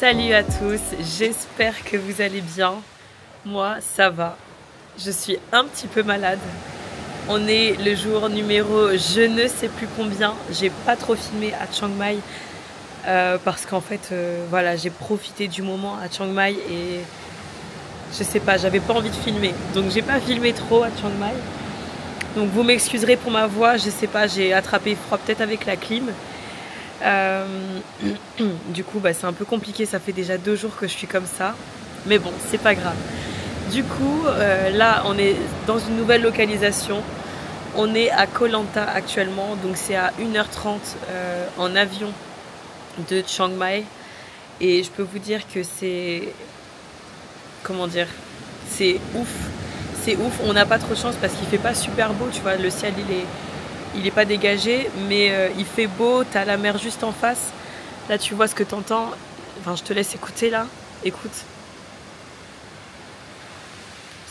Salut à tous, j'espère que vous allez bien. Moi, ça va. Je suis un petit peu malade. On est le jour numéro je ne sais plus combien. J'ai pas trop filmé à Chiang Mai parce qu'en fait, voilà, j'ai profité du moment à Chiang Mai et je sais pas, j'avais pas envie de filmer. Donc j'ai pas filmé trop à Chiang Mai. Donc vous m'excuserez pour ma voix, je sais pas, j'ai attrapé froid peut-être avec la clim. Du coup c'est un peu compliqué, ça fait déjà 2 jours que je suis comme ça, mais bon, c'est pas grave. Du coup là on est dans une nouvelle localisation, on est à Koh Lanta actuellement, donc c'est à 1h30 en avion de Chiang Mai, et je peux vous dire que c'est, comment dire, c'est ouf, on n'a pas trop de chance parce qu'il fait pas super beau, tu vois, le ciel il est pas dégagé, mais il fait beau, t'as la mer juste en face. Là, tu vois ce que t'entends. Enfin, je te laisse écouter là. Écoute.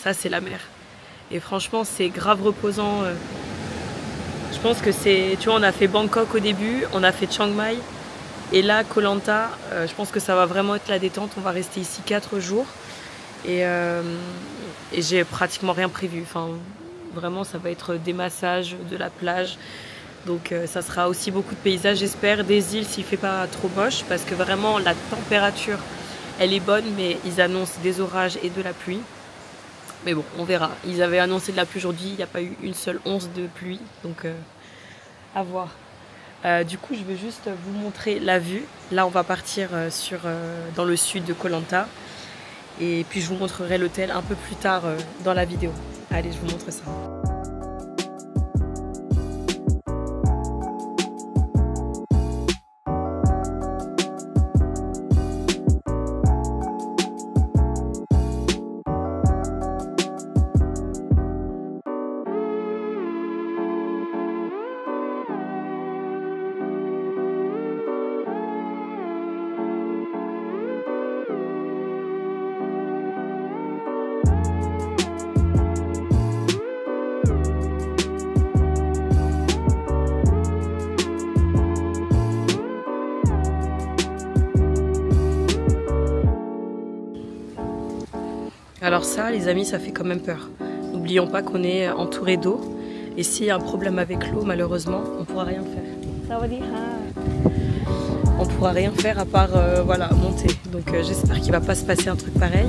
Ça, c'est la mer. Et franchement, c'est grave reposant. Je pense que c'est... Tu vois, on a fait Bangkok au début, on a fait Chiang Mai. Et là, Koh Lanta, je pense que ça va vraiment être la détente. On va rester ici 4 jours. Et j'ai pratiquement rien prévu. Enfin, vraiment, ça va être des massages, de la plage. Donc ça sera aussi beaucoup de paysages, j'espère, des îles s'il ne fait pas trop moche, parce que vraiment la température, elle est bonne, mais ils annoncent des orages et de la pluie. Mais bon, on verra. Ils avaient annoncé de la pluie aujourd'hui, il n'y a pas eu une seule once de pluie, donc à voir. Du coup, je vais juste vous montrer la vue. Là, on va partir dans le sud de Koh Lanta. Et puis je vous montrerai l'hôtel un peu plus tard dans la vidéo. Allez, je vous montre ça. Alors ça, les amis, ça fait quand même peur. N'oublions pas qu'on est entouré d'eau. Et s'il y a un problème avec l'eau, malheureusement, on ne pourra rien faire. On ne pourra rien faire à part voilà, monter. Donc j'espère qu'il ne va pas se passer un truc pareil.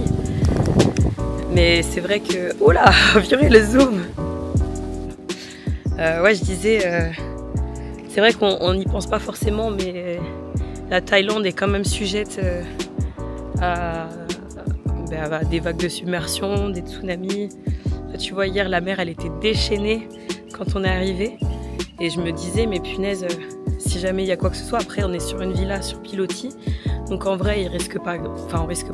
Mais c'est vrai que... Oh là, purée, le zoom. Ouais, je disais... c'est vrai qu'on n'y pense pas forcément, mais la Thaïlande est quand même sujette à des vagues de submersion, des tsunamis. Tu vois, hier, la mer, elle était déchaînée quand on est arrivé. Et je me disais, mais punaise, si jamais il y a quoi que ce soit, après, on est sur une villa sur pilotis. Donc en vrai, on risque pas grand-chose. On risque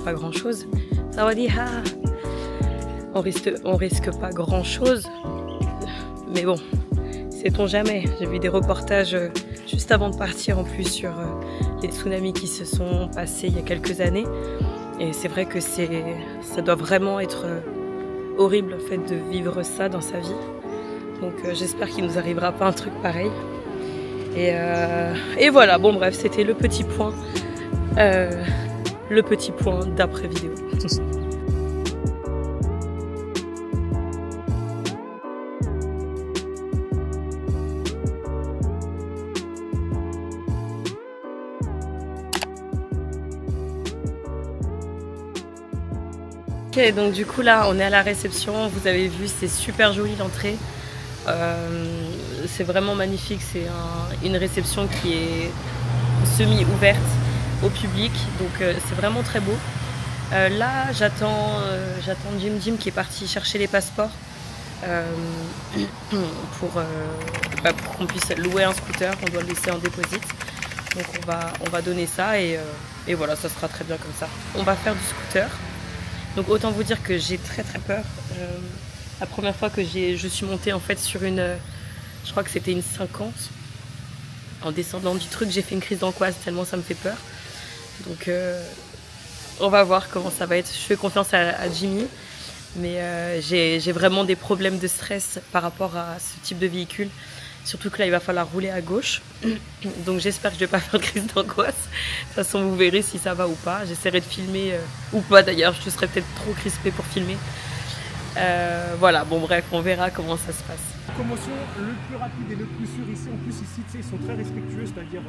pas grand-chose. Mais bon, sait-on jamais. J'ai vu des reportages juste avant de partir, en plus, sur les tsunamis qui se sont passés il y a quelques années. Et c'est vrai que ça doit vraiment être horrible, en fait, de vivre ça dans sa vie. Donc j'espère qu'il ne nous arrivera pas un truc pareil. Et voilà, bon bref, c'était le petit point d'après vidéo. Ok, donc du coup là on est à la réception, vous avez vu, c'est super joli l'entrée, c'est vraiment magnifique, c'est une réception qui est semi-ouverte au public, donc c'est vraiment très beau. Là j'attends Jim qui est parti chercher les passeports pour qu'on puisse louer un scooter, on doit le laisser en déposit, donc on va donner ça et voilà, ça sera très bien comme ça. On va faire du scooter. Donc autant vous dire que j'ai très peur. La première fois que je suis montée en fait sur une, je crois que c'était une 50, en descendant du truc, j'ai fait une crise d'angoisse tellement ça me fait peur. Donc on va voir comment ça va être. Je fais confiance à Jimmy, mais j'ai vraiment des problèmes de stress par rapport à ce type de véhicule. Surtout que là, il va falloir rouler à gauche. Donc j'espère que je vais pas faire de crise d'angoisse. De toute façon, vous verrez si ça va ou pas. J'essaierai de filmer, ou pas d'ailleurs. Je serais peut-être trop crispée pour filmer. Voilà, bon bref, on verra comment ça se passe. Commotion, le plus rapide et le plus sûr ici. En plus, ici, tu sais, ils sont très respectueux, c'est-à-dire...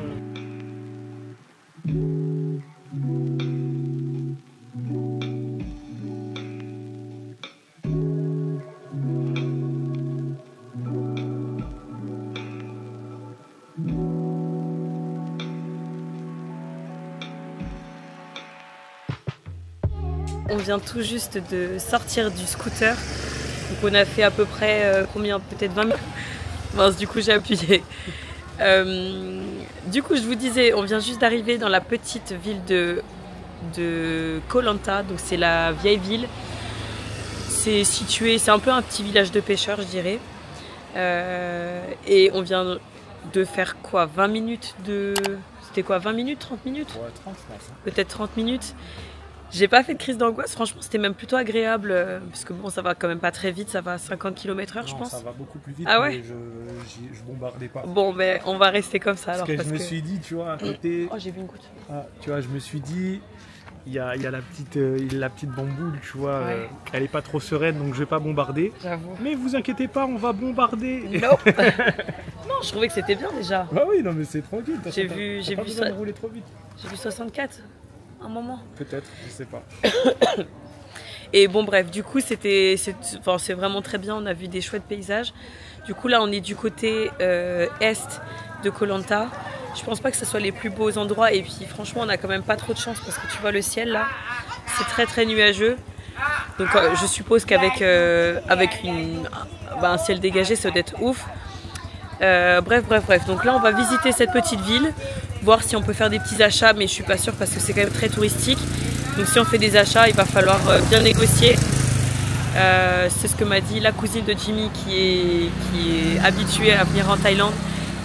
On vient tout juste de sortir du scooter. Donc on a fait à peu près combien, peut-être 20 minutes. Mince, du coup j'ai appuyé. Du coup je vous disais, on vient juste d'arriver dans la petite ville de Koh Lanta. Donc c'est la vieille ville. C'est situé, c'est un peu un petit village de pêcheurs je dirais. Et on vient de faire quoi, 20 minutes de... C'était quoi, 20 minutes, 30 minutes? Ouais, 30 je pense. Hein. Peut-être 30 minutes. J'ai pas fait de crise d'angoisse, franchement c'était même plutôt agréable parce que bon ça va quand même pas très vite, ça va à 50 km/h je pense. Ça va beaucoup plus vite, ah ouais, mais je bombardais pas. Bon ben on va rester comme ça alors. Parce que je me suis dit, tu vois, à côté... Oh j'ai vu une goutte. Ah, tu vois, je me suis dit, il y a la petite bamboule, tu vois, ouais. Elle est pas trop sereine donc je vais pas bombarder. J'avoue. Mais vous inquiétez pas, on va bombarder. Non. Non, je trouvais que c'était bien déjà. Ah oui, non mais c'est tranquille. J'ai vu ça. Rouler trop vite. J'ai vu 64. Un moment. Peut-être, je sais pas. Et bon bref, du coup c'est vraiment très bien, on a vu des chouettes paysages. Du coup là on est du côté est de Koh Lanta. Je pense pas que ce soit les plus beaux endroits et puis franchement on a quand même pas trop de chance parce que tu vois le ciel là, c'est très très nuageux. Donc je suppose qu'avec un ciel dégagé ça doit être ouf. Bref. Donc là on va visiter cette petite ville, voir si on peut faire des petits achats, mais je suis pas sûre parce que c'est quand même très touristique. Donc si on fait des achats, il va falloir bien négocier. C'est ce que m'a dit la cousine de Jimmy qui est habituée à venir en Thaïlande.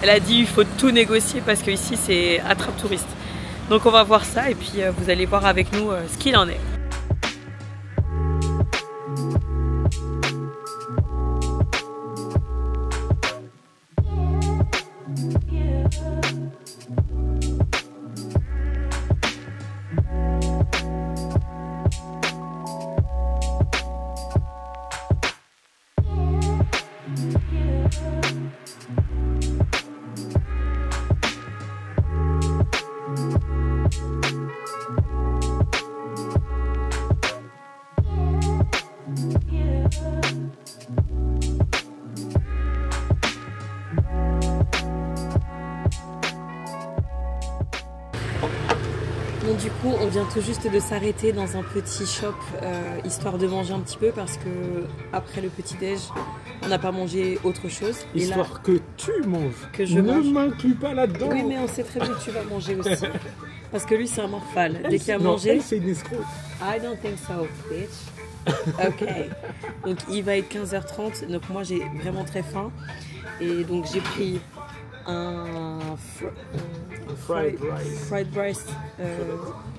Elle a dit il faut tout négocier parce que ici c'est attrape touriste. Donc on va voir ça et puis vous allez voir avec nous ce qu'il en est. Bon, du coup, on vient tout juste de s'arrêter dans un petit shop histoire de manger un petit peu parce que après le petit-déj, on n'a pas mangé autre chose. Histoire et là, que tu manges. Que je mange. Ne m'inclus pas là-dedans. Oui, mais on sait très bien que tu vas manger aussi. Parce que lui, c'est un morphale. Dès qu'il a mangé. C'est une escroc. I don't think so, bitch. Ok. Donc, il va être 15h30. Donc, moi, j'ai vraiment très faim. Et donc, j'ai pris un fried rice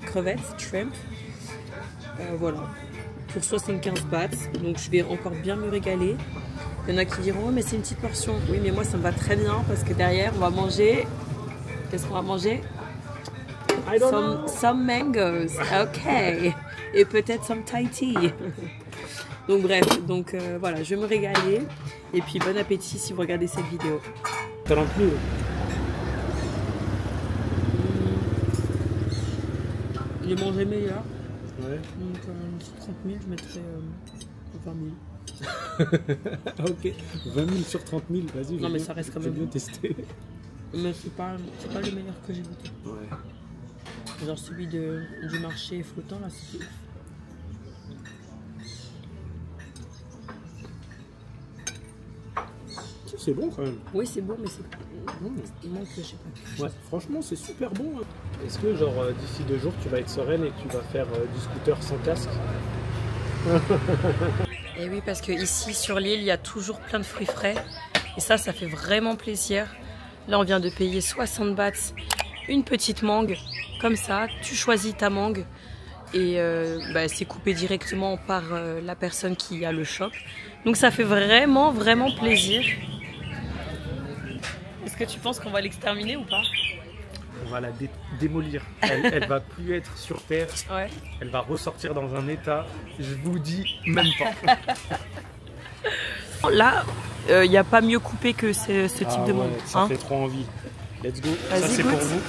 crevettes, shrimp. Voilà. Pour 75 bahts. Donc, je vais encore bien me régaler. Il y en a qui diront, oh, mais c'est une petite portion. Oui, mais moi, ça me va très bien parce que derrière, on va manger. Qu'est-ce qu'on va manger? Some mangoes. Ok. Et peut-être some Thai tea. Donc, bref. Donc, voilà, je vais me régaler. Et puis, bon appétit si vous regardez cette vidéo. 30 000. J'ai mangé meilleur. Ouais. Donc, sur 30 000, je mettrais 20 000. Ok, 20 000 sur 30 000, vas-y. Non, mais ça reste quand même bien testé. Mais c'est pas le meilleur que j'ai goûté. Ouais. Genre celui du marché flottant, là, c'est ouf. C'est bon quand même. Oui, c'est bon, mais c'est... Il manque, je sais pas. Ouais, franchement, c'est super bon. Est-ce que, genre, d'ici 2 jours, tu vas être sereine et que tu vas faire du scooter sans casque? Et oui, parce que ici sur l'île, il y a toujours plein de fruits frais. Et ça fait vraiment plaisir. Là, on vient de payer 60 bahts. Une petite mangue, comme ça. Tu choisis ta mangue. Et c'est coupé directement par la personne qui a le shop. Donc ça fait vraiment, vraiment plaisir. que tu penses qu'on va l'exterminer ou pas? On va la démolir. Elle va plus être sur Terre. Ouais. Elle va ressortir dans un état, je vous dis même pas. Là, il n'y a pas mieux coupé que ce type de monde. Ça fait trop envie. Let's go. Ça c'est goûte. pour vous.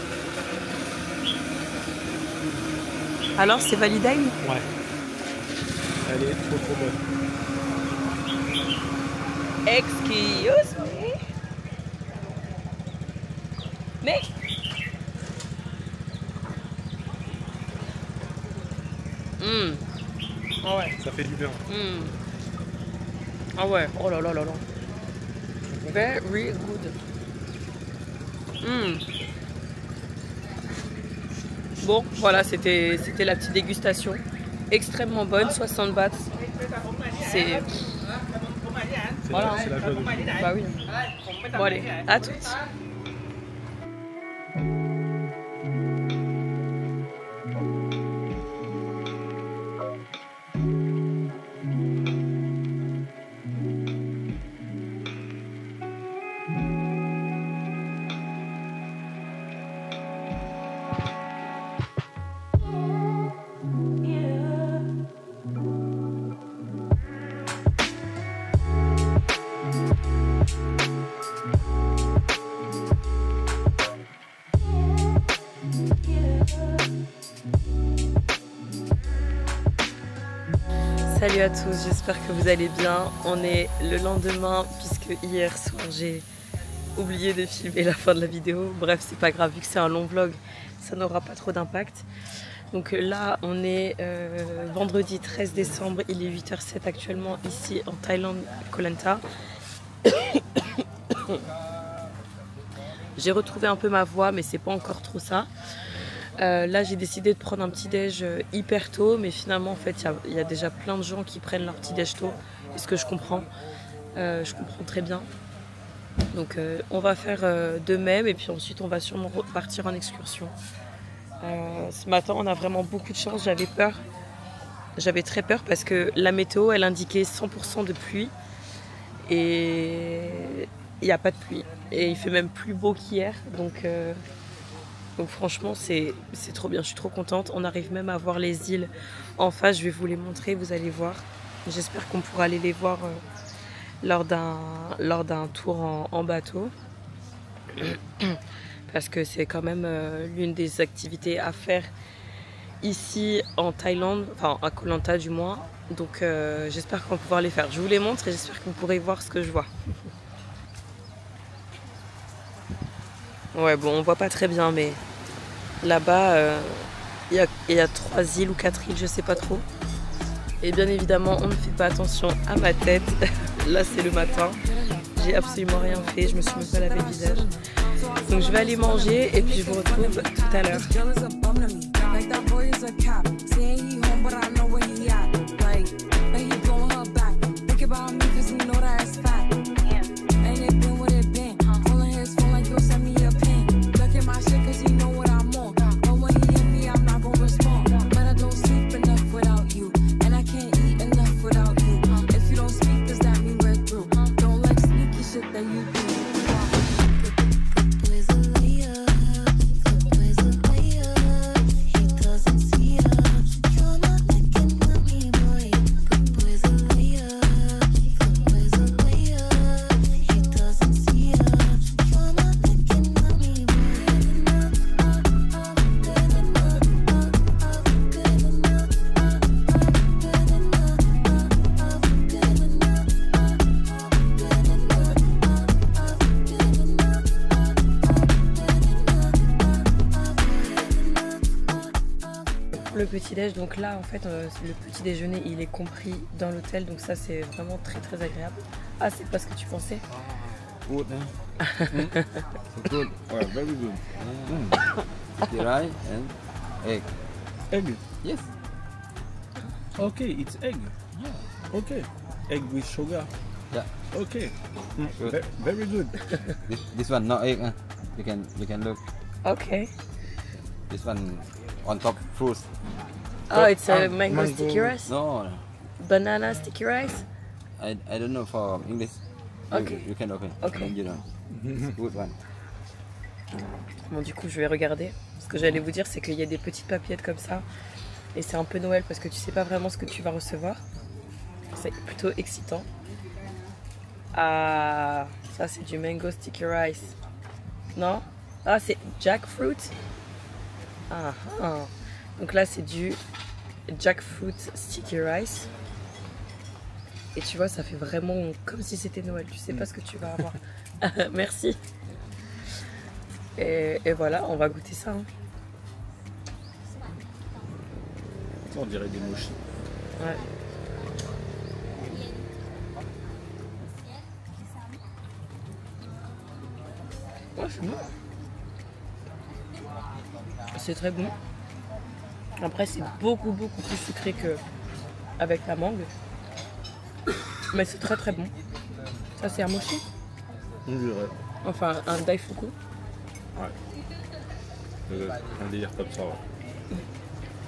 Alors, c'est validé? Ouais. Elle est trop bonne. Excuse me. Mais... Ah ouais. Ça fait du bien. Ah ouais. Oh là là là là. Very good. Bon, voilà, c'était la petite dégustation. Extrêmement bonne, 60 bahts. C'est... Voilà. C'est la joie de vivre. Bah oui. Bon allez, à toutes. Salut à tous, j'espère que vous allez bien. On est le lendemain puisque hier soir j'ai oublié de filmer la fin de la vidéo. Bref, c'est pas grave, vu que c'est un long vlog, ça n'aura pas trop d'impact. Donc là, on est vendredi 13 décembre, il est 8h07 actuellement ici en Thaïlande, Koh Lanta. J'ai retrouvé un peu ma voix, mais c'est pas encore trop ça. Là j'ai décidé de prendre un petit déj hyper tôt, mais finalement en fait il y a déjà plein de gens qui prennent leur petit déj tôt, et ce que je comprends très bien. Donc on va faire de même, et puis ensuite on va sûrement partir en excursion. Ce matin on a vraiment beaucoup de chance, j'avais très peur parce que la météo elle indiquait 100% de pluie, et il n'y a pas de pluie, et il fait même plus beau qu'hier, donc franchement c'est trop bien, je suis trop contente. On arrive même à voir les îles en face, je vais vous les montrer, vous allez voir. J'espère qu'on pourra aller les voir lors d'un tour en bateau. Parce que c'est quand même l'une des activités à faire ici en Thaïlande, enfin à Koh Lanta du moins. Donc j'espère qu'on va pouvoir les faire. Je vous les montre et j'espère que vous pourrez voir ce que je vois. Ouais, bon, on voit pas très bien, mais là-bas, il y a 3 îles ou 4 îles, je sais pas trop. Et bien évidemment, on ne fait pas attention à ma tête. Là, c'est le matin. J'ai absolument rien fait, je me suis même pas lavé le visage. Donc je vais aller manger et puis je vous retrouve tout à l'heure. Le petit déj, donc là en fait le petit déjeuner il est compris dans l'hôtel, donc ça c'est vraiment très très agréable. Ah, c'est pas ce que tu pensais? Good, huh? So good. Oh, very good. Sticky rice and egg. Egg. Yes. Okay, it's egg. Yeah. Okay. Egg with sugar. Yeah. Okay. Good. Very good. This one not egg. You can look. Okay. This one on top fruits. Oh, it's a mango sticky rice? No, Banana sticky rice? I don't know for English. Okay. You can open. Okay. You know. It's good one. Bon, du coup, je vais regarder. Ce que j'allais vous dire, c'est qu'il y a des petites papillettes comme ça. Et c'est un peu Noël parce que tu sais pas vraiment ce que tu vas recevoir. C'est plutôt excitant. Ah, ça c'est du mango sticky rice. Non? Ah, c'est jackfruit. Ah, ah. Donc là, c'est du jackfruit sticky rice. Et tu vois, ça fait vraiment comme si c'était Noël. Tu sais pas ce que tu vas avoir. Merci. Et voilà, on va goûter ça. Hein. On dirait des mochis. Ouais. Ouais, c'est bon. C'est très bon. Après, c'est beaucoup plus sucré qu'avec la mangue. Mais c'est très très bon. Ça, c'est un mochi. On dirait. Enfin, un daifuku. Ouais. Un délire comme ça, ouais.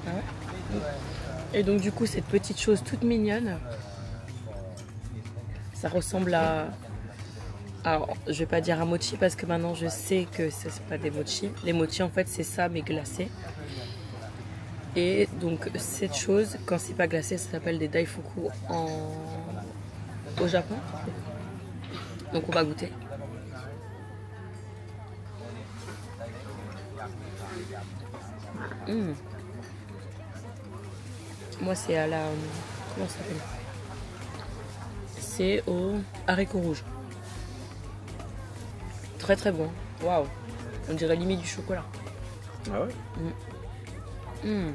Ah ouais. Et donc, du coup, cette petite chose toute mignonne, ça ressemble à... Alors, je vais pas dire un mochi parce que maintenant je sais que ce n'est pas des mochis. Les mochis, en fait, c'est ça, mais glacé. Et donc, cette chose, quand c'est pas glacé, ça s'appelle des daifuku au Japon. Donc, on va goûter. Mmh. Moi, c'est à la... Comment ça s'appelle? C'est au haricot rouge. Très très bon. Waouh. On dirait limite du chocolat. Ah ouais? Mmh.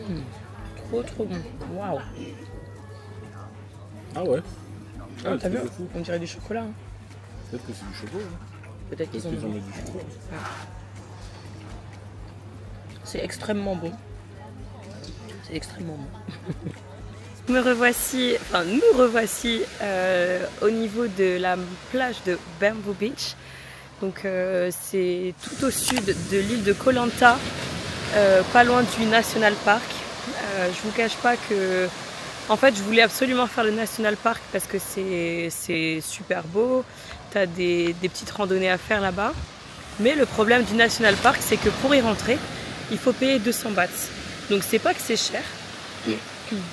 Mmh. Trop bon. Waouh. Ah ouais? Ah, t'as vu? On dirait du chocolat. Hein. Peut-être que c'est du chocolat. Hein. Peut-être qu'ils ont mis du chocolat. Ouais. C'est extrêmement bon. C'est extrêmement bon. Nous revoici au niveau de la plage de Bamboo Beach. Donc c'est tout au sud de l'île de Koh Lanta, pas loin du National Park. Je vous cache pas que, en fait, je voulais absolument faire le National Park parce que c'est super beau. T'as des petites randonnées à faire là-bas. Mais le problème du National Park, c'est que pour y rentrer, il faut payer 200 bahts. Donc c'est pas que c'est cher.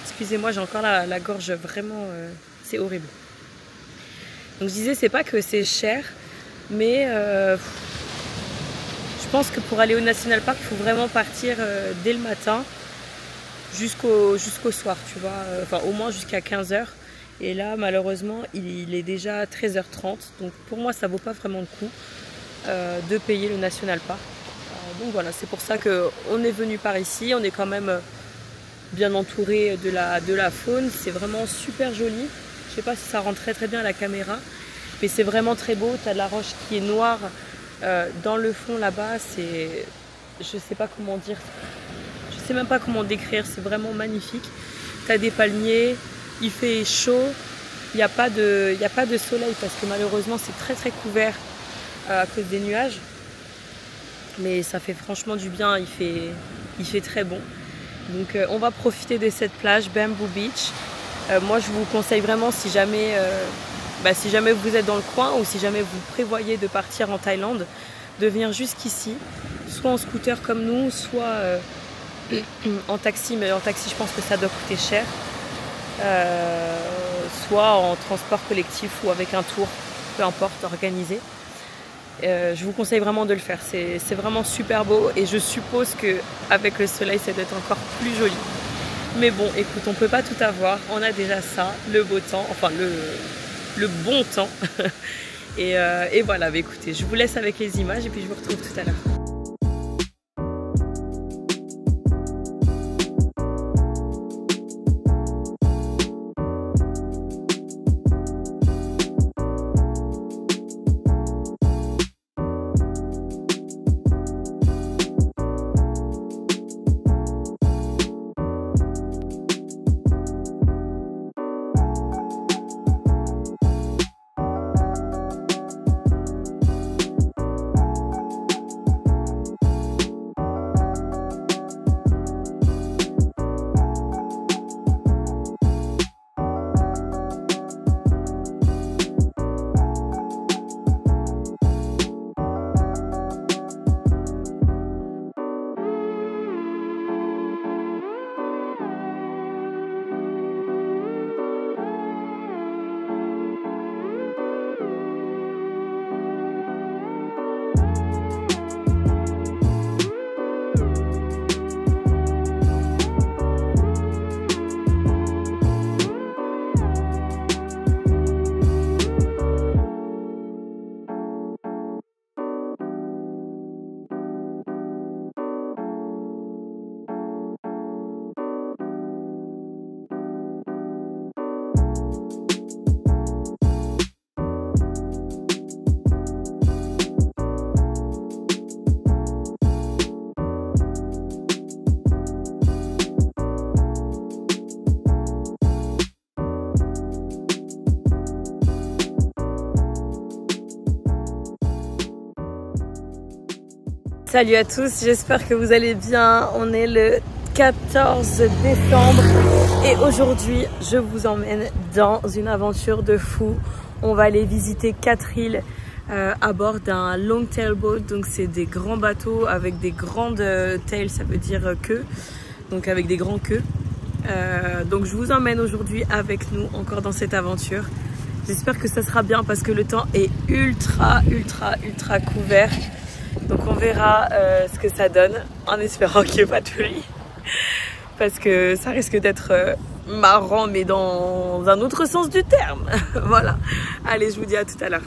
Excusez-moi, j'ai encore la gorge vraiment... c'est horrible. Donc je disais, c'est pas que c'est cher, mais je pense que pour aller au National Park, il faut vraiment partir dès le matin jusqu'au soir, tu vois. Enfin, au moins jusqu'à 15h. Et là, malheureusement, il est déjà 13h30. Donc pour moi, ça vaut pas vraiment le coup de payer le National Park. Donc voilà, c'est pour ça qu'on est venu par ici. On est quand même... bien entouré de la faune, c'est vraiment super joli. Je sais pas si ça rend très bien à la caméra, mais c'est vraiment très beau. Tu as de la roche qui est noire dans le fond là-bas, c'est... Je sais pas comment dire, je sais même pas comment décrire, c'est vraiment magnifique. Tu as des palmiers, il fait chaud, il n'y a pas de soleil parce que malheureusement c'est très couvert à cause des nuages. Mais ça fait franchement du bien, il fait très bon. Donc on va profiter de cette plage Bamboo Beach. Moi je vous conseille vraiment si jamais vous êtes dans le coin ou si jamais vous prévoyez de partir en Thaïlande, de venir jusqu'ici, soit en scooter comme nous, soit en taxi, mais en taxi je pense que ça doit coûter cher, soit en transport collectif ou avec un tour, peu importe, organisé. Je vous conseille vraiment de le faire, c'est vraiment super beau et je suppose qu'avec le soleil ça doit être encore plus joli. Mais bon, écoute, on ne peut pas tout avoir, on a déjà ça, le beau temps, enfin le bon temps. et voilà, bah écoutez, je vous laisse avec les images et puis je vous retrouve tout à l'heure. Salut à tous, j'espère que vous allez bien. On est le 14 décembre et aujourd'hui je vous emmène dans une aventure de fou. On va aller visiter 4 îles à bord d'un long tail boat, donc c'est des grands bateaux avec des grandes tails, ça veut dire queue, donc avec des grands queues. Donc je vous emmène aujourd'hui avec nous encore dans cette aventure. J'espère que ça sera bien parce que le temps est ultra couvert. Donc on verra ce que ça donne en espérant qu'il n'y ait pas de pluie. Parce que ça risque d'être marrant mais dans un autre sens du terme. Voilà. Allez, je vous dis à tout à l'heure.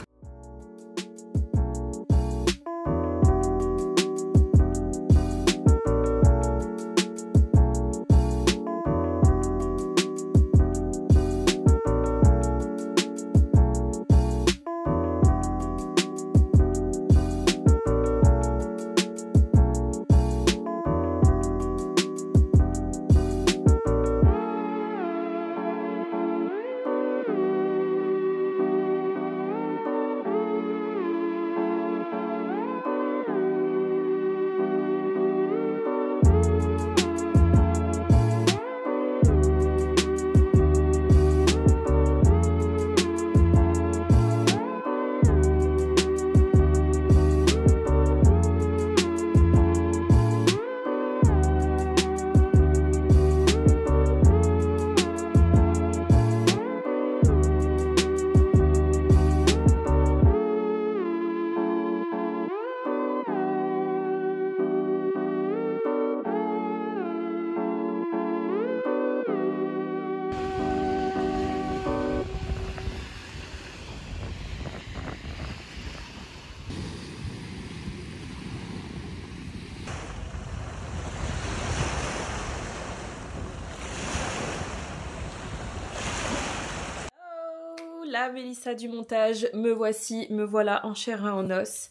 La Mélissa du montage, me voici, me voilà en chair et en os.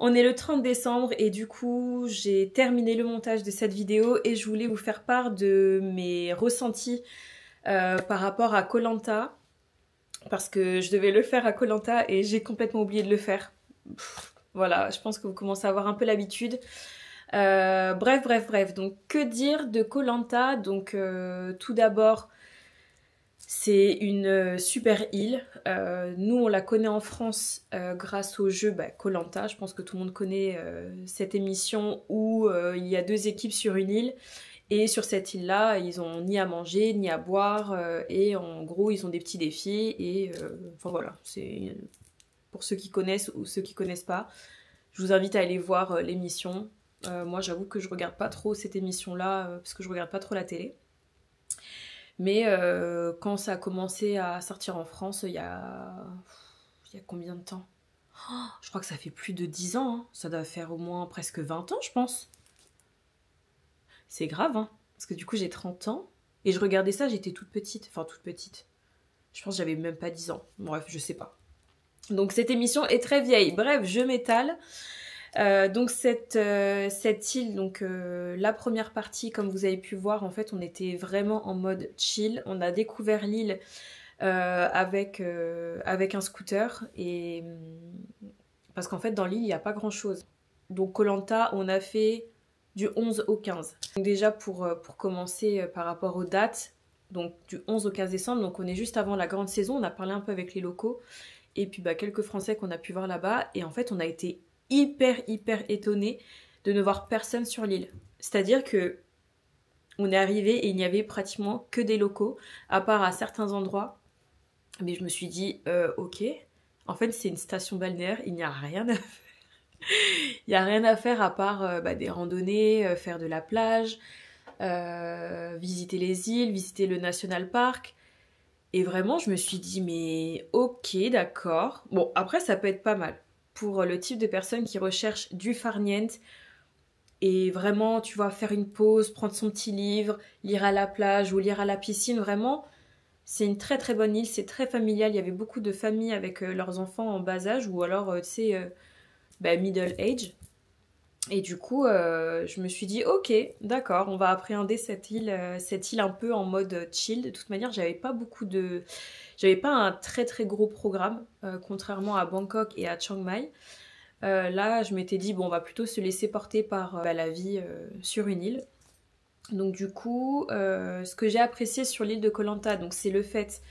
On est le 30 décembre et du coup j'ai terminé le montage de cette vidéo et je voulais vous faire part de mes ressentis par rapport à Koh Lanta, parce que je devais le faire à Koh Lanta et j'ai complètement oublié de le faire. Voilà, je pense que vous commencez à avoir un peu l'habitude. Bref, donc que dire de Koh Lanta? Donc tout d'abord, c'est une super île. Nous, on la connaît en France grâce au jeu Koh Lanta. Je pense que tout le monde connaît cette émission où il y a 2 équipes sur une île. Et sur cette île-là, ils ont ni à manger, ni à boire. Et en gros, ils ont des petits défis. Et enfin voilà, c'est pour ceux qui connaissent ou ceux qui connaissent pas. Je vous invite à aller voir l'émission. Moi, j'avoue que je regarde pas trop cette émission-là parce que je regarde pas trop la télé. Mais quand ça a commencé à sortir en France, il y a combien de temps? Je crois que ça fait plus de 10 ans. Hein. Ça doit faire au moins presque 20 ans, je pense. C'est grave, hein. Parce que du coup, j'ai 30 ans. Et je regardais ça, j'étais toute petite. Enfin, toute petite. Je pense que j'avais même pas 10 ans. Bref, je sais pas. Donc, cette émission est très vieille. Bref, je m'étale. Donc cette île, donc la première partie, comme vous avez pu voir, en fait on était vraiment en mode chill. On a découvert l'île avec un scooter et parce qu'en fait dans l'île il n'y a pas grand chose. Donc Koh Lanta on a fait du 11 au 15. Donc déjà pour commencer par rapport aux dates, donc du 11 au 15 décembre, donc on est juste avant la grande saison. On a parlé un peu avec les locaux et puis quelques Français qu'on a pu voir là-bas et en fait on a été hyper étonnés de ne voir personne sur l'île. C'est-à-dire que on est arrivé et il n'y avait pratiquement que des locaux, à part à certains endroits. Mais je me suis dit, ok, en fait c'est une station balnéaire, il n'y a rien à faire. Il n'y a rien à faire à part des randonnées, faire de la plage, visiter les îles, visiter le National Park. Et vraiment, je me suis dit, mais ok, d'accord. Bon, après, ça peut être pas mal pour le type de personnes qui recherchent du farniente et vraiment, tu vois, faire une pause, prendre son petit livre, lire à la plage ou lire à la piscine. Vraiment, c'est une très bonne île, c'est très familial. Il y avait beaucoup de familles avec leurs enfants en bas âge ou alors, tu sais, middle age. Et du coup, je me suis dit, ok, d'accord, on va appréhender cette île un peu en mode chill. De toute manière, j'avais pas un très gros programme, contrairement à Bangkok et à Chiang Mai. Là, je m'étais dit, bon, on va plutôt se laisser porter par la vie sur une île. Donc du coup, ce que j'ai apprécié sur l'île de Koh Lanta, donc c'est le fait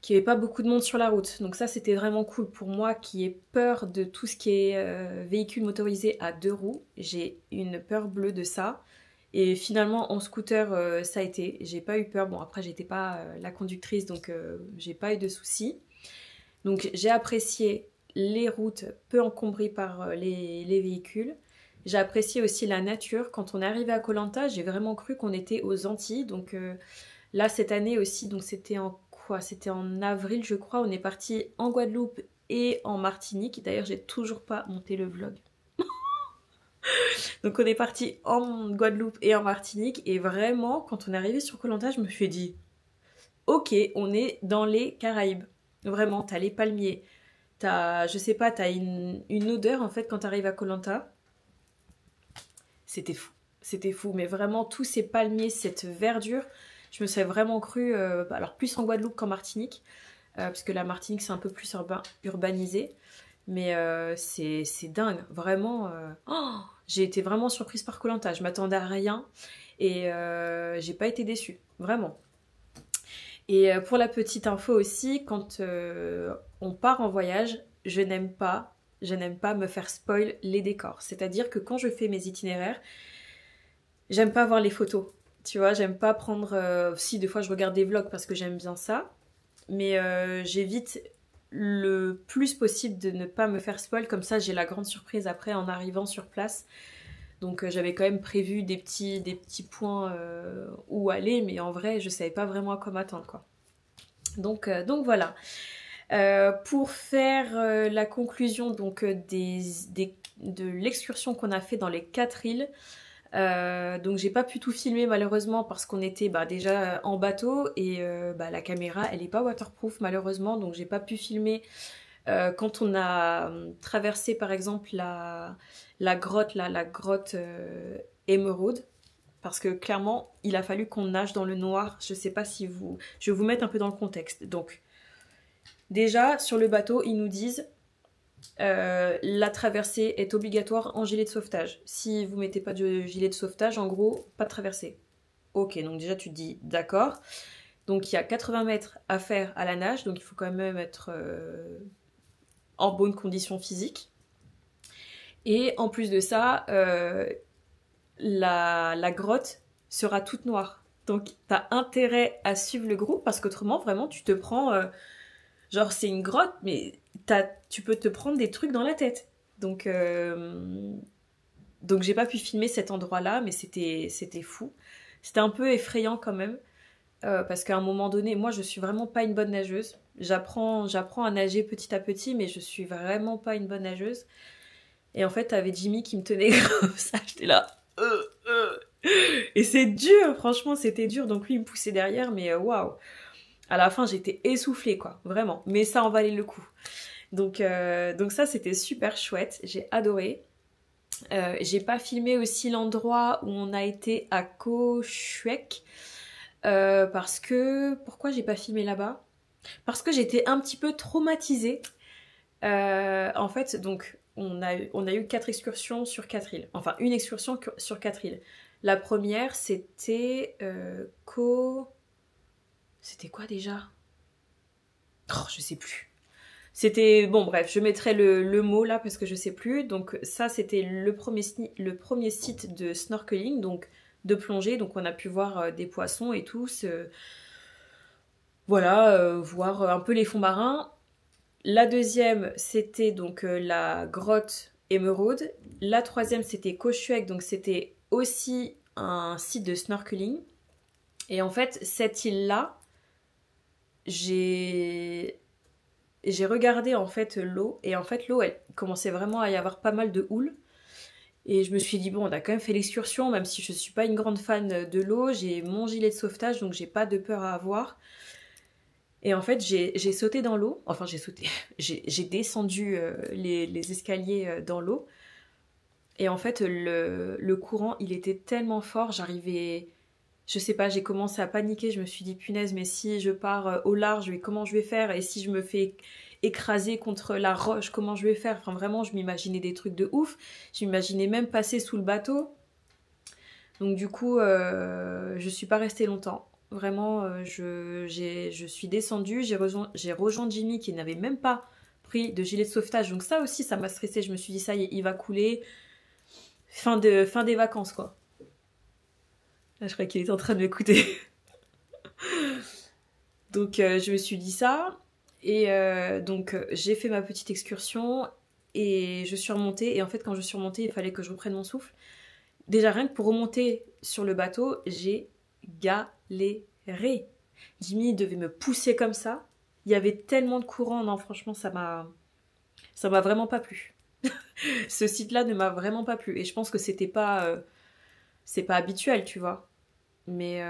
qu'il n'y avait pas beaucoup de monde sur la route. Donc ça, c'était vraiment cool pour moi qui ai peur de tout ce qui est véhicule motorisé à 2 roues. J'ai une peur bleue de ça. Et finalement, en scooter, ça a été. J'ai pas eu peur. Bon, après, j'étais pas la conductrice, donc j'ai pas eu de soucis. Donc j'ai apprécié les routes peu encombrées par les véhicules. J'ai apprécié aussi la nature. Quand on est arrivé à Koh Lanta, j'ai vraiment cru qu'on était aux Antilles. Donc là, cette année aussi, donc c'était en quoi? C'était en avril, je crois. On est parti en Guadeloupe et en Martinique. D'ailleurs, j'ai toujours pas monté le vlog. Donc on est parti en Guadeloupe et en Martinique. Et vraiment, quand on est arrivé sur Koh Lanta, je me suis dit, ok, on est dans les Caraïbes. Vraiment, t'as les palmiers. T'as, je sais pas, t'as une odeur en fait quand t'arrives à Koh Lanta. C'était fou. C'était fou. Mais vraiment, tous ces palmiers, cette verdure, je me suis vraiment cru, alors plus en Guadeloupe qu'en Martinique. Parce que la Martinique, c'est un peu plus urbanisé. Mais c'est dingue. Vraiment, j'ai été vraiment surprise par Koh Lanta. Je m'attendais à rien. Et j'ai pas été déçue. Vraiment. Et pour la petite info aussi, quand on part en voyage, je n'aime pas me faire spoil les décors. C'est-à-dire que quand je fais mes itinéraires, j'aime pas voir les photos. Tu vois, j'aime pas prendre... si, des fois, je regarde des vlogs parce que j'aime bien ça. Mais j'évite le plus possible de ne pas me faire spoil. Comme ça, j'ai la grande surprise après en arrivant sur place. Donc j'avais quand même prévu des petits points où aller, mais en vrai, je savais pas vraiment à quoi m'attendre, quoi. Donc voilà. Pour faire la conclusion donc, de l'excursion qu'on a fait dans les 4 îles, donc j'ai pas pu tout filmer malheureusement parce qu'on était déjà en bateau et la caméra elle est pas waterproof malheureusement, donc j'ai pas pu filmer quand on a traversé par exemple la grotte, la grotte Émeraude, parce que clairement il a fallu qu'on nage dans le noir. Je sais pas si je vais vous mettre un peu dans le contexte. Donc déjà sur le bateau ils nous disent la traversée est obligatoire en gilet de sauvetage. Si vous mettez pas de gilet de sauvetage, en gros, pas de traversée. Ok, donc déjà tu te dis d'accord. Donc il y a 80 mètres à faire à la nage, donc il faut quand même être en bonne condition physique. Et en plus de ça, la grotte sera toute noire. Donc t'as intérêt à suivre le groupe parce qu'autrement, vraiment, tu te prends... genre c'est une grotte, mais tu peux te prendre des trucs dans la tête. Donc j'ai pas pu filmer cet endroit-là, mais c'était fou. C'était un peu effrayant quand même, parce qu'à un moment donné, moi je suis vraiment pas une bonne nageuse. J'apprends à nager petit à petit, mais je suis vraiment pas une bonne nageuse. Et en fait, t'avais Jimmy qui me tenait comme ça, j'étais là. Et c'est dur, franchement, c'était dur. Donc lui, il me poussait derrière, mais waouh. À la fin, j'étais essoufflée, quoi, vraiment. Mais ça en valait le coup. Donc ça, c'était super chouette. J'ai adoré. J'ai pas filmé aussi l'endroit où on a été à Koh Chuek. Parce que... Pourquoi j'ai pas filmé là-bas? Parce que j'étais un petit peu traumatisée. En fait, donc, on a eu 4 excursions sur 4 îles. Enfin, une excursion sur 4 îles. La première, c'était C'était quoi déjà? Oh, je sais plus. C'était... Bon, bref, je mettrai le mot là parce que je sais plus. Donc ça, c'était le premier site de snorkeling, donc de plongée. Donc on a pu voir des poissons et tout. Voilà, voir un peu les fonds marins. La deuxième, c'était donc la grotte Émeraude. La troisième, c'était Koh Chuek, donc c'était aussi un site de snorkeling. Et en fait, cette île-là, j'ai regardé en fait l'eau, et en fait l'eau, elle commençait vraiment à y avoir pas mal de houle. Et je me suis dit, bon, on a quand même fait l'excursion, même si je suis pas une grande fan de l'eau, j'ai mon gilet de sauvetage, donc j'ai pas de peur à avoir. Et en fait, j'ai sauté dans l'eau. Enfin, j'ai sauté. J'ai descendu les escaliers dans l'eau. Et en fait, le courant, il était tellement fort, j'arrivais... Je sais pas, j'ai commencé à paniquer. Je me suis dit, punaise, mais si je pars au large, comment je vais faire? Et si je me fais écraser contre la roche, comment je vais faire? Enfin vraiment, je m'imaginais des trucs de ouf. Je m'imaginais même passer sous le bateau. Donc du coup, je suis pas restée longtemps. Vraiment, je suis descendue, j'ai rejoint Jimmy qui n'avait même pas pris de gilet de sauvetage. Donc ça aussi, ça m'a stressée. Je me suis dit, ça y est, il va couler. Fin des vacances, quoi. Là, je crois qu'il est en train de m'écouter. Donc, je me suis dit ça. Et donc, j'ai fait ma petite excursion. Et je suis remontée. Et en fait, quand je suis remontée, il fallait que je reprenne mon souffle. Déjà, rien que pour remonter sur le bateau, j'ai galéré. Jimmy devait me pousser comme ça. Il y avait tellement de courant. Non, franchement, ça m'a vraiment pas plu. Ce site-là ne m'a vraiment pas plu. Et je pense que c'est pas habituel, tu vois. Mais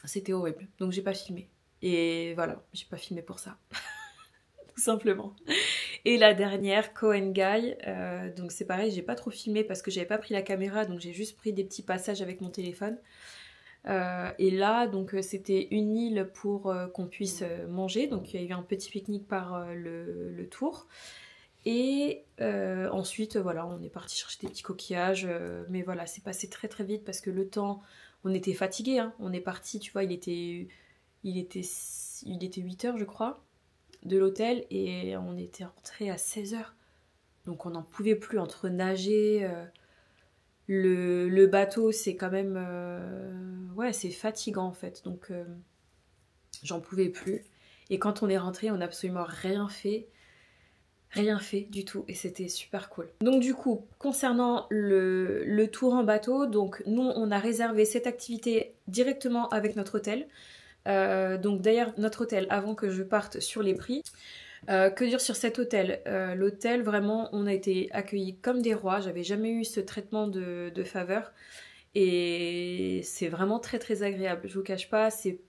c'était horrible. Donc j'ai pas filmé. Et voilà, j'ai pas filmé pour ça. Tout simplement. Et la dernière, Cohen Guy. Donc c'est pareil, j'ai pas trop filmé parce que j'avais pas pris la caméra. Donc j'ai juste pris des petits passages avec mon téléphone. Et là, donc c'était une île pour qu'on puisse manger. Donc il y a eu un petit pique-nique par le tour. Et ensuite, voilà, on est parti chercher des petits coquillages. Mais voilà, c'est passé très très vite parce que le temps, on était fatigués. Hein. On est parti, tu vois, il était 8 heures, je crois, de l'hôtel. Et on était rentré à 16 heures. Donc on n'en pouvait plus entre nager. Le bateau, c'est quand même... ouais, c'est fatigant en fait. Donc j'en pouvais plus. Et quand on est rentré, on n'a absolument rien fait. Rien fait du tout et c'était super cool. Donc du coup, concernant le tour en bateau, donc nous on a réservé cette activité directement avec notre hôtel. Donc d'ailleurs notre hôtel, avant que je parte sur les prix, que dire sur cet hôtel? L'hôtel, vraiment, on a été accueillis comme des rois. J'avais jamais eu ce traitement de faveur et c'est vraiment très très agréable. Je vous cache pas, c'est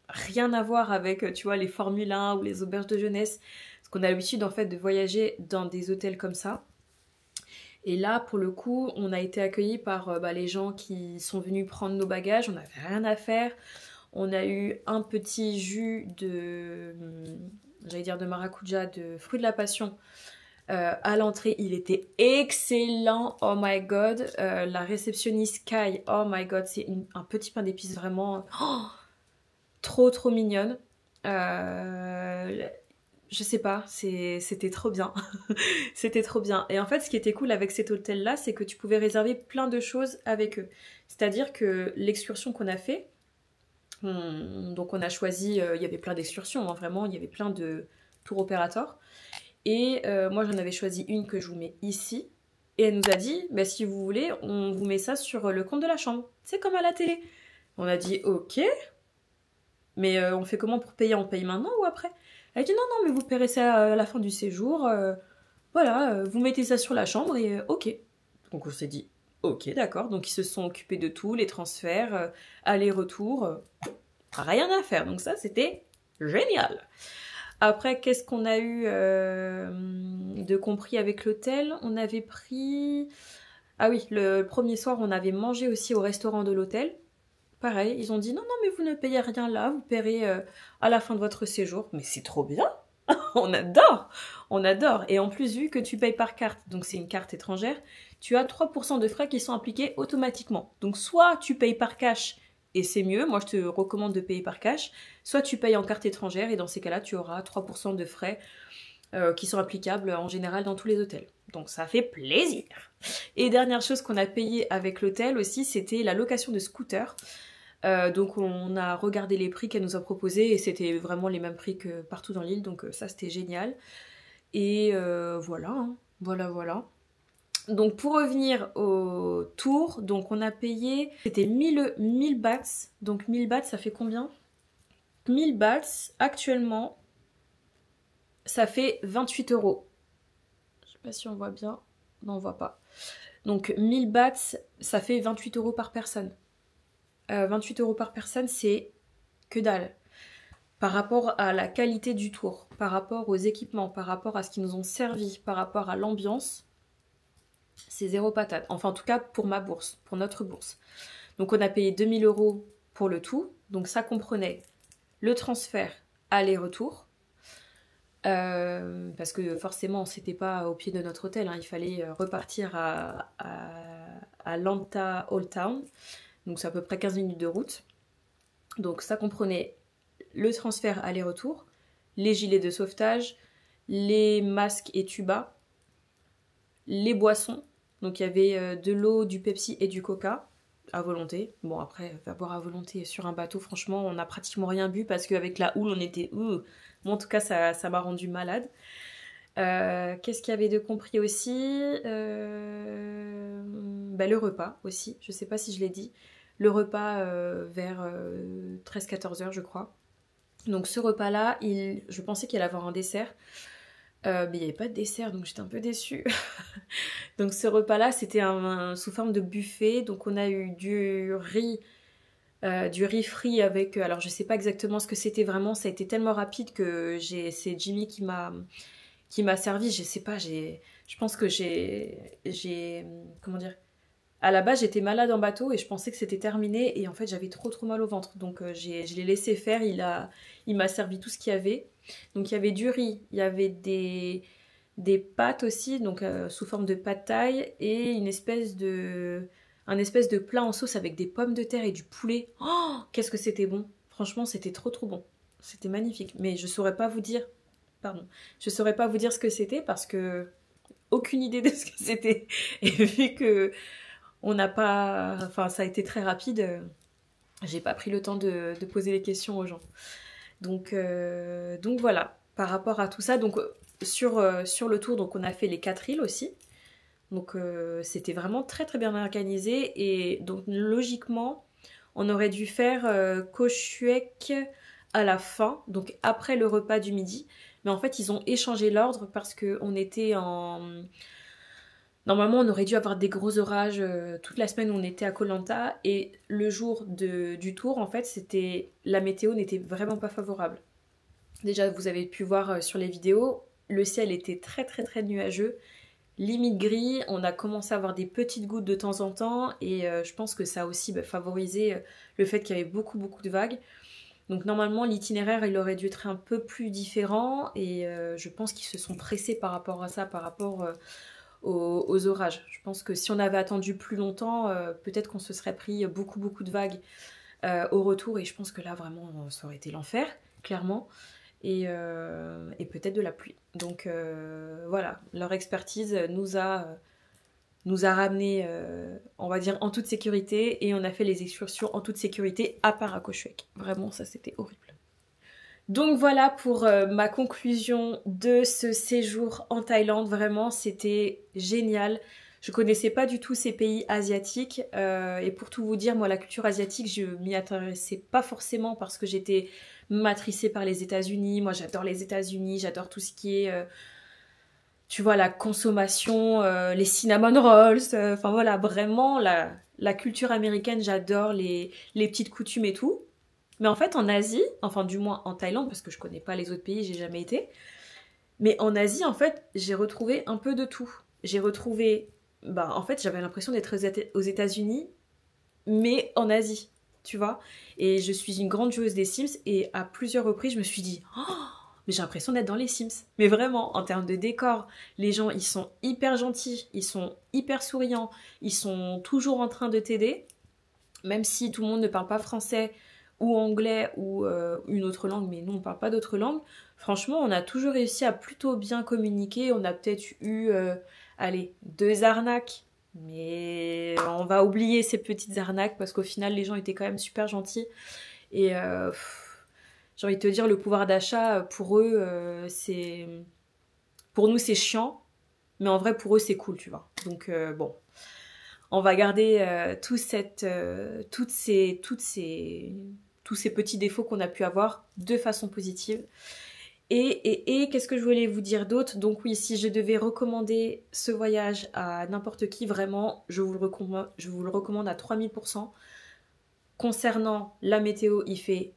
rien à voir avec, tu vois, les Formule 1 ou les auberges de jeunesse. Parce qu'on a l'habitude en fait de voyager dans des hôtels comme ça. Et là, pour le coup, on a été accueillis par les gens qui sont venus prendre nos bagages. On n'avait rien à faire. On a eu un petit jus de maracuja, de fruits de la passion. À l'entrée, il était excellent. Oh my god. La réceptionniste Kai, oh my god, c'est un petit pain d'épices vraiment trop trop mignonne. Je sais pas, c'était trop bien. C'était trop bien. Et en fait, ce qui était cool avec cet hôtel-là, c'est que tu pouvais réserver plein de choses avec eux. C'est-à-dire que l'excursion qu'on a fait, donc on a choisi, il y avait plein d'excursions, hein, vraiment, il y avait plein de tour opérateurs. Et moi, j'en avais choisi une que je vous mets ici. Et elle nous a dit, bah, si vous voulez, on vous met ça sur le compte de la chambre. C'est comme à la télé. On a dit, ok. Mais on fait comment pour payer? On paye maintenant ou après? Elle dit non, mais vous paierez ça à la fin du séjour. Voilà, vous mettez ça sur la chambre et ok. Donc on s'est dit ok, d'accord. Donc ils se sont occupés de tout, les transferts, aller-retour. Rien à faire. Donc ça, c'était génial. Après, qu'est-ce qu'on a eu de compris avec l'hôtel? On avait pris... Ah oui, le premier soir, on avait mangé aussi au restaurant de l'hôtel. Pareil, ils ont dit non, mais vous ne payez rien là, vous paierez à la fin de votre séjour. Mais c'est trop bien, on adore, on adore. Et en plus, vu que tu payes par carte, donc c'est une carte étrangère, tu as 3% de frais qui sont appliqués automatiquement. Donc soit tu payes par cash et c'est mieux, moi je te recommande de payer par cash, soit tu payes en carte étrangère et dans ces cas-là, tu auras 3% de frais qui sont applicables en général dans tous les hôtels. Donc ça fait plaisir. Et dernière chose qu'on a payé avec l'hôtel aussi, c'était la location de scooter. Donc on a regardé les prix qu'elle nous a proposés et c'était vraiment les mêmes prix que partout dans l'île, donc ça c'était génial. Et voilà, hein. Voilà. Donc pour revenir au tour, donc on a payé, c'était 1000 bahts, donc 1000 bahts ça fait combien? 1000 bahts actuellement, ça fait 28 €. Je sais pas si on voit bien, non on voit pas. Donc 1000 bahts, ça fait 28 € par personne. 28 € par personne, c'est que dalle. Par rapport à la qualité du tour, par rapport aux équipements, par rapport à ce qu'ils nous ont servi, par rapport à l'ambiance, c'est zéro patate. Enfin, en tout cas, pour ma bourse, pour notre bourse. Donc, on a payé 2000 € pour le tout. Donc, ça comprenait le transfert aller-retour, Parce que forcément, c'était pas au pied de notre hôtel, hein. Il fallait repartir à Lanta Old Town, donc c'est à peu près 15 minutes de route. Donc ça comprenait le transfert aller-retour, les gilets de sauvetage, les masques et tubas, les boissons. Donc il y avait de l'eau, du Pepsi et du Coca à volonté. Bon, après, va boire à volonté sur un bateau, franchement, on n'a pratiquement rien bu parce qu'avec la houle, on était... Moi, en tout cas, ça m'a rendu malade. Qu'est-ce qu'il y avait de compris aussi? Le repas aussi, je sais pas si je l'ai dit. Le repas vers 13-14 heures, je crois. Donc ce repas-là, je pensais qu'il allait avoir un dessert. Mais il n'y avait pas de dessert, donc j'étais un peu déçue. Donc ce repas-là, c'était sous forme de buffet. Donc on a eu du riz frit avec... alors je sais pas exactement ce que c'était vraiment, ça a été tellement rapide que c'est Jimmy qui m'a servi. Je sais pas, je pense que comment dire... À la base, j'étais malade en bateau et je pensais que c'était terminé. Et en fait, j'avais trop mal au ventre. Donc je l'ai laissé faire, il m'a servi tout ce qu'il y avait. Donc il y avait du riz, il y avait des pâtes aussi, donc sous forme de pad thaï, et un espèce de plat en sauce avec des pommes de terre et du poulet. Oh, qu'est-ce que c'était bon! Franchement, c'était trop bon. C'était magnifique. Mais je saurais pas vous dire ce que c'était parce que aucune idée de ce que c'était. Et vu que on n'a pas, enfin ça a été très rapide, j'ai pas pris le temps de poser les questions aux gens. Donc voilà, par rapport à tout ça, donc sur le tour, donc on a fait les 4 îles aussi. Donc c'était vraiment très bien organisé. Et donc logiquement, on aurait dû faire Koh Chuek à la fin, donc après le repas du midi. Mais en fait, ils ont échangé l'ordre parce qu'on était en... Normalement, on aurait dû avoir des gros orages toute la semaine où on était à Koh Lanta. Et le jour du tour, en fait, la météo n'était vraiment pas favorable. Déjà, vous avez pu voir sur les vidéos, le ciel était très nuageux, limite gris. On a commencé à avoir des petites gouttes de temps en temps. Et je pense que ça a aussi favorisé le fait qu'il y avait beaucoup de vagues. Donc normalement, l'itinéraire, il aurait dû être un peu plus différent. Et je pense qu'ils se sont pressés par rapport à ça, par rapport... aux orages. Je pense que si on avait attendu plus longtemps, peut-être qu'on se serait pris beaucoup de vagues au retour, et je pense que là vraiment ça aurait été l'enfer, clairement, et peut-être de la pluie. Donc voilà, leur expertise nous a ramené, on va dire, en toute sécurité, et on a fait les excursions en toute sécurité, à part à Koh Chuek. Vraiment, ça c'était horrible. Donc voilà pour ma conclusion de ce séjour en Thaïlande. Vraiment, c'était génial. Je connaissais pas du tout ces pays asiatiques. Et pour tout vous dire, moi, la culture asiatique, je m'y intéressais pas forcément parce que j'étais matricée par les États-Unis. Moi, j'adore les États-Unis. J'adore tout ce qui est, tu vois, la consommation, les cinnamon rolls. Enfin voilà, vraiment, la culture américaine, j'adore les petites coutumes et tout. Mais en fait, en Asie, enfin du moins en Thaïlande, parce que je connais pas les autres pays, j'ai jamais été. Mais en Asie, en fait, j'ai retrouvé un peu de tout. J'ai retrouvé... en fait, j'avais l'impression d'être aux États-Unis, mais en Asie, tu vois. Et je suis une grande joueuse des Sims, et à plusieurs reprises, je me suis dit... Oh, mais j'ai l'impression d'être dans les Sims. Mais vraiment, en termes de décor, les gens, ils sont hyper gentils, ils sont hyper souriants, ils sont toujours en train de t'aider. Même si tout le monde ne parle pas français... ou anglais ou une autre langue, mais nous on parle pas d'autres langues. Franchement, on a toujours réussi à plutôt bien communiquer. On a peut-être eu 2 arnaques, mais on va oublier ces petites arnaques parce qu'au final les gens étaient quand même super gentils. Et j'ai envie de te dire, le pouvoir d'achat pour eux, pour nous c'est chiant, mais en vrai pour eux c'est cool, tu vois. Donc bon, on va garder tous ces petits défauts qu'on a pu avoir de façon positive. Et qu'est-ce que je voulais vous dire d'autre? Donc oui, si je devais recommander ce voyage à n'importe qui, vraiment, je vous le recommande à 3000%. Concernant la météo, il fait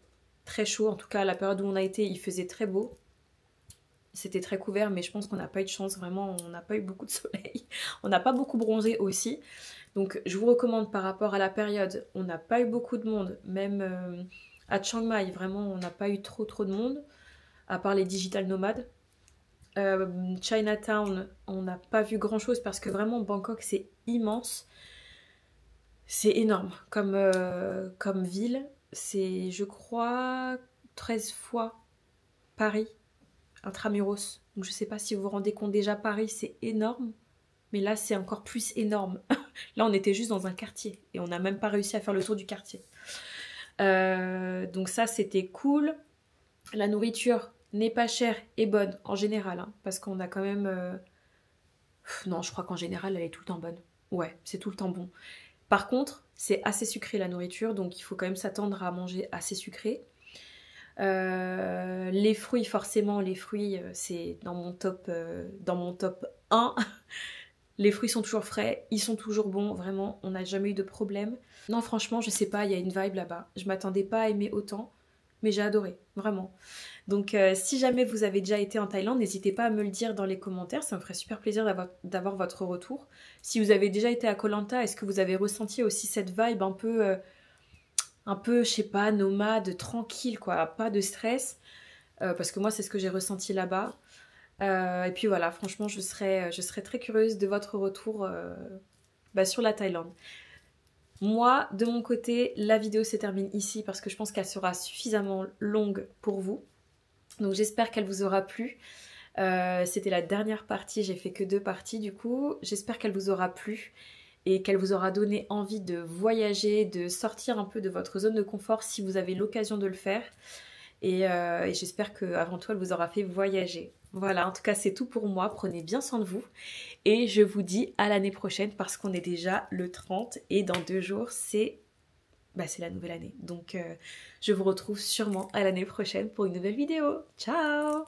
très chaud. En tout cas, à la période où on a été, il faisait très beau. C'était très couvert, mais je pense qu'on n'a pas eu de chance. Vraiment, on n'a pas eu beaucoup de soleil. On n'a pas beaucoup bronzé aussi. Donc je vous recommande par rapport à la période, on n'a pas eu beaucoup de monde, même à Chiang Mai, vraiment on n'a pas eu trop de monde, à part les digital nomades. Chinatown, on n'a pas vu grand chose parce que vraiment Bangkok c'est immense. C'est énorme comme ville. C'est, je crois, 13 fois Paris, intramuros. Donc je sais pas si vous vous rendez compte, déjà Paris c'est énorme. Mais là c'est encore plus énorme. Là on était juste dans un quartier et on n'a même pas réussi à faire le tour du quartier. Donc ça c'était cool. La nourriture n'est pas chère et bonne en général. Hein, parce qu'on a quand même... Non, je crois qu'en général elle est tout le temps bonne. Ouais, c'est tout le temps bon. Par contre, c'est assez sucré la nourriture, donc il faut quand même s'attendre à manger assez sucré. Les fruits, forcément, les fruits, c'est dans mon top 1. Les fruits sont toujours frais, ils sont toujours bons, vraiment, on n'a jamais eu de problème. Non, franchement, je sais pas, il y a une vibe là-bas. Je m'attendais pas à aimer autant, mais j'ai adoré, vraiment. Donc si jamais vous avez déjà été en Thaïlande, n'hésitez pas à me le dire dans les commentaires, ça me ferait super plaisir d'avoir votre retour. Si vous avez déjà été à Koh Lanta, est-ce que vous avez ressenti aussi cette vibe un peu, je sais pas, nomade, tranquille quoi, pas de stress, parce que moi c'est ce que j'ai ressenti là-bas. Et puis voilà, franchement je serais très curieuse de votre retour sur la Thaïlande. Moi, de mon côté, la vidéo se termine ici parce que je pense qu'elle sera suffisamment longue pour vous. Donc j'espère qu'elle vous aura plu. C'était la dernière partie, j'ai fait que 2 parties du coup. J'espère qu'elle vous aura plu et qu'elle vous aura donné envie de voyager, de sortir un peu de votre zone de confort si vous avez l'occasion de le faire. Et j'espère qu'avant tout, elle vous aura fait voyager. Voilà, en tout cas, c'est tout pour moi. Prenez bien soin de vous. Et je vous dis à l'année prochaine parce qu'on est déjà le 30 et dans 2 jours, c'est la nouvelle année. Donc, je vous retrouve sûrement à l'année prochaine pour une nouvelle vidéo. Ciao!